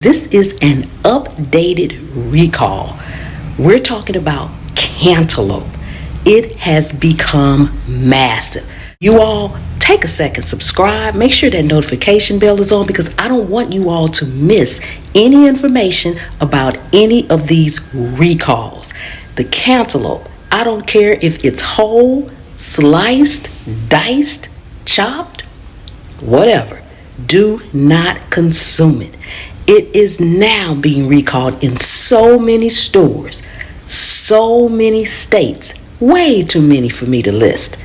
This is an updated recall. We're talking about cantaloupe. It has become massive. You all take a second, subscribe, make sure that notification bell is on because I don't want you all to miss any information about any of these recalls. The cantaloupe, I don't care if it's whole, sliced, diced, chopped, whatever. Do not consume it. It is now being recalled in so many stores, so many states, way too many for me to list.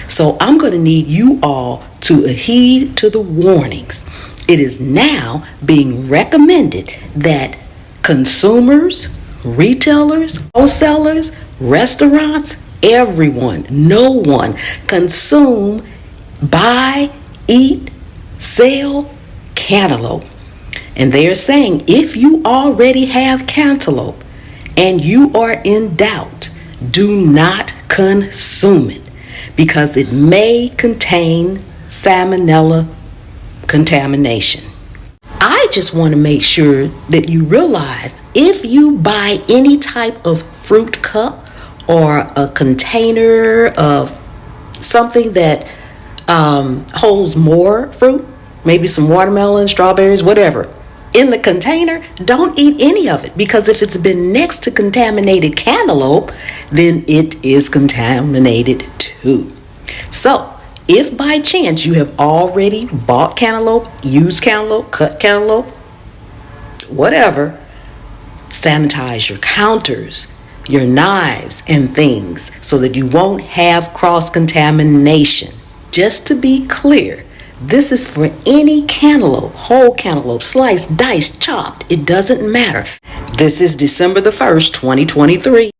So I'm going to need you all to heed to the warnings. It is now being recommended that consumers, retailers, wholesalers, restaurants, everyone, no one consume, buy, eat, sell cantaloupe. And they're saying if you already have cantaloupe and you are in doubt, do not consume it because it may contain Salmonella contamination. I just want to make sure that you realize if you buy any type of fruit cup or a container of something that holds more fruit, maybe some watermelon, strawberries, whatever, in the container, don't eat any of it because if it's been next to contaminated cantaloupe, then it is contaminated too. So, if by chance you have already bought cantaloupe, used cantaloupe, cut cantaloupe, whatever, sanitize your counters, your knives and things so that you won't have cross-contamination. Just to be clear, this is for any cantaloupe, whole cantaloupe, sliced, diced, chopped. It doesn't matter. This is December the 1st, 2023.